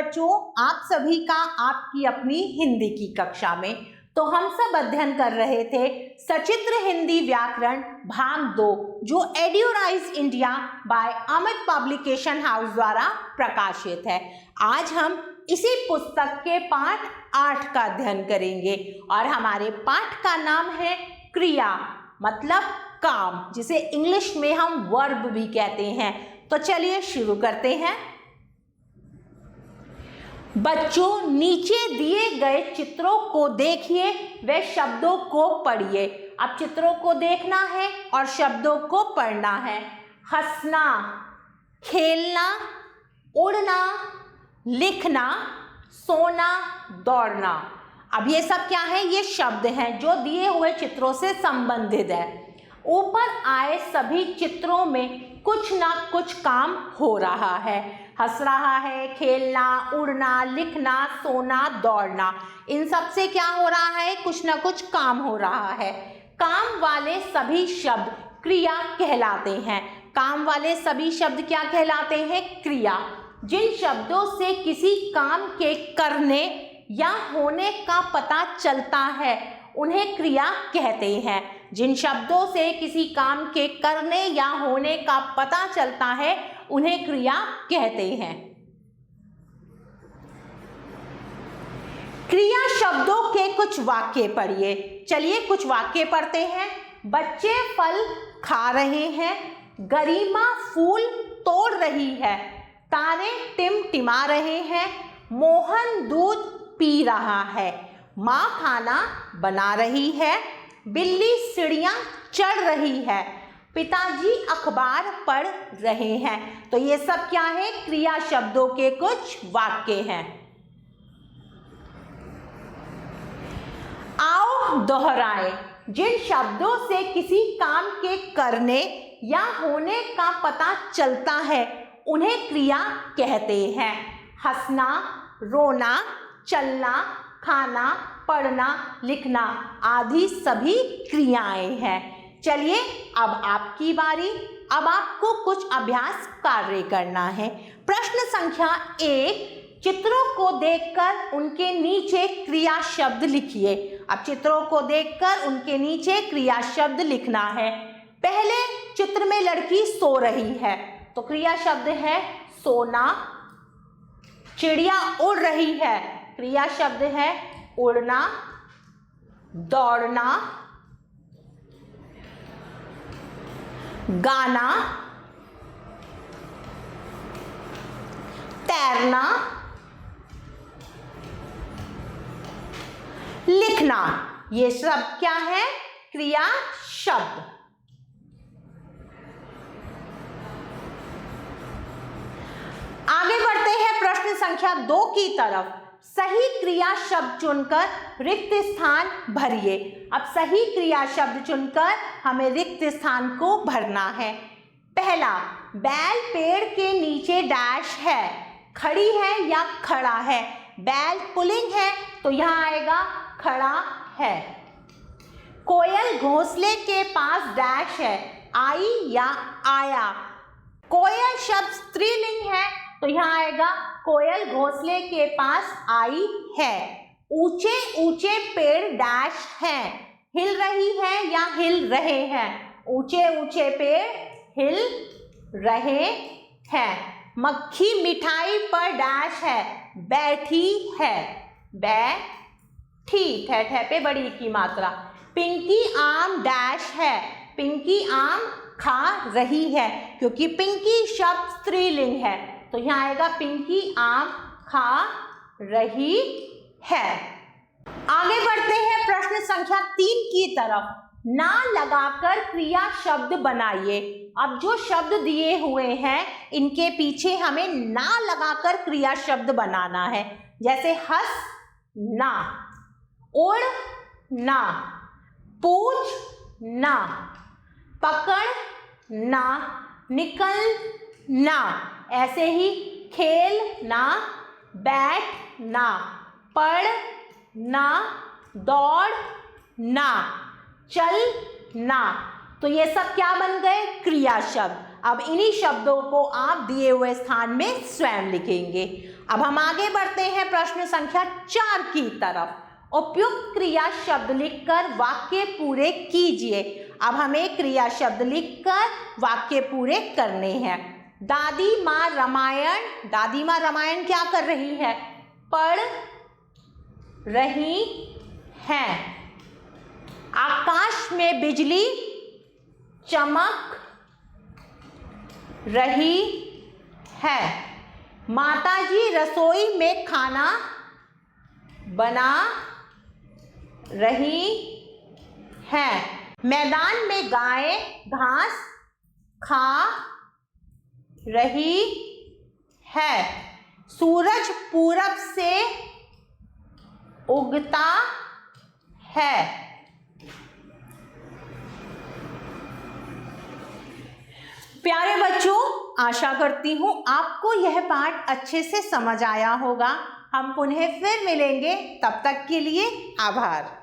बच्चों, आप सभी का आपकी अपनी हिंदी की कक्षा में। तो हम सब अध्ययन कर रहे थे सचित्र हिंदी व्याकरण भाग 2, जो Edurise India by Amit publication house द्वारा प्रकाशित है। आज हम इसी पुस्तक के पाठ 8 का अध्ययन करेंगे और हमारे पाठ का नाम है क्रिया, मतलब काम, जिसे इंग्लिश में हम वर्ब भी कहते हैं। तो चलिए शुरू करते हैं। बच्चों, नीचे दिए गए चित्रों को देखिए, वे शब्दों को पढ़िए। अब चित्रों को देखना है और शब्दों को पढ़ना है। हंसना, खेलना, उड़ना, लिखना, सोना, दौड़ना। अब ये सब क्या है? ये शब्द हैं जो दिए हुए चित्रों से संबंधित है। ऊपर आए सभी चित्रों में कुछ ना कुछ काम हो रहा है। हंस रहा है, खेलना, उड़ना, लिखना, सोना, दौड़ना, इन सब से क्या हो रहा है? कुछ ना कुछ काम हो रहा है। काम वाले सभी शब्द क्रिया कहलाते हैं। काम वाले सभी शब्द क्या कहलाते हैं? क्रिया। जिन शब्दों से किसी काम के करने या होने का पता चलता है उन्हें क्रिया कहते हैं। जिन शब्दों से किसी काम के करने या होने का पता चलता है उन्हें क्रिया कहते हैं। क्रिया शब्दों के कुछ वाक्य पढ़िए। चलिए कुछ वाक्य पढ़ते हैं। बच्चे फल खा रहे हैं, गरिमा फूल तोड़ रही है, तारे टिमटिमा रहे हैं, मोहन दूध पी रहा है, माँ खाना बना रही है, बिल्ली सीढ़ियाँ चढ़ रही है, पिताजी अखबार पढ़ रहे हैं। तो ये सब क्या है? क्रिया शब्दों के कुछ वाक्य हैं। आओ दोहराएं। जिन शब्दों से किसी काम के करने या होने का पता चलता है उन्हें क्रिया कहते हैं। हंसना, रोना, चलना, खाना, पढ़ना, लिखना आदि सभी क्रियाएं हैं। चलिए अब आपकी बारी। अब आपको कुछ अभ्यास कार्य करना है। प्रश्न संख्या 1, चित्रों को देखकर उनके नीचे क्रिया शब्द लिखिए। अब चित्रों को देखकर उनके नीचे क्रिया शब्द लिखना है। पहले चित्र में लड़की सो रही है, तो क्रिया शब्द है सोना। चिड़िया उड़ रही है, क्रिया शब्द है उड़ना। दौड़ना, गाना, तैरना, लिखना, ये सब क्या है? क्रिया शब्द। आगे बढ़ते हैं प्रश्न संख्या 2 की तरफ। सही क्रिया शब्द चुनकर रिक्त स्थान भरिए। अब सही क्रिया शब्द चुनकर हमें रिक्त स्थान को भरना है। पहला, बैल पेड़ के नीचे डैश है, खड़ी है या खड़ा है। बैल पुल्लिंग है तो यहाँ आएगा खड़ा है। कोयल घोंसले के पास डैश है, आई या आया। कोयल शब्द स्त्रीलिंग है तो यहाँ आएगा कोयल घोंसले के पास आई है। ऊंचे ऊंचे पेड़ डैश हैं, हिल रही है या हिल रहे हैं। ऊंचे ऊंचे पेड़ हिल रहे हैं। मक्खी मिठाई पर डैश है, बैठी है, बैठी, ठे पे बड़ी की मात्रा। पिंकी आम डैश है, पिंकी आम खा रही है, क्योंकि पिंकी शब्द स्त्रीलिंग है तो यहाँ आएगा पिंकी आम खा रही है। आगे बढ़ते हैं प्रश्न संख्या 3 की तरफ। ना लगाकर क्रिया शब्द बनाइए। अब जो शब्द दिए हुए हैं इनके पीछे हमें ना लगाकर क्रिया शब्द बनाना है। जैसे हंस ना, उड़ ना, पूछ ना, पकड़ ना, निकल ना, ऐसे ही खेल ना, बैठ ना, पढ़ ना, दौड़ ना, चल ना। तो ये सब क्या बन गए? क्रिया शब्द। अब इन्हीं शब्दों को आप दिए हुए स्थान में स्वयं लिखेंगे। अब हम आगे बढ़ते हैं प्रश्न संख्या 4 की तरफ। उपयुक्त क्रिया शब्द लिखकर वाक्य पूरे कीजिए। अब हमें क्रिया शब्द लिखकर वाक्य पूरे करने हैं। दादी माँ रामायण क्या कर रही है? पढ़ रही हैं। आकाश में बिजली चमक रही है। माताजी रसोई में खाना बना रही हैं। मैदान में गाय घास खा रही है। सूरज पूरब से उगता है। प्यारे बच्चों, आशा करती हूँ आपको यह पाठ अच्छे से समझ आया होगा। हम पुनः फिर मिलेंगे, तब तक के लिए आभार।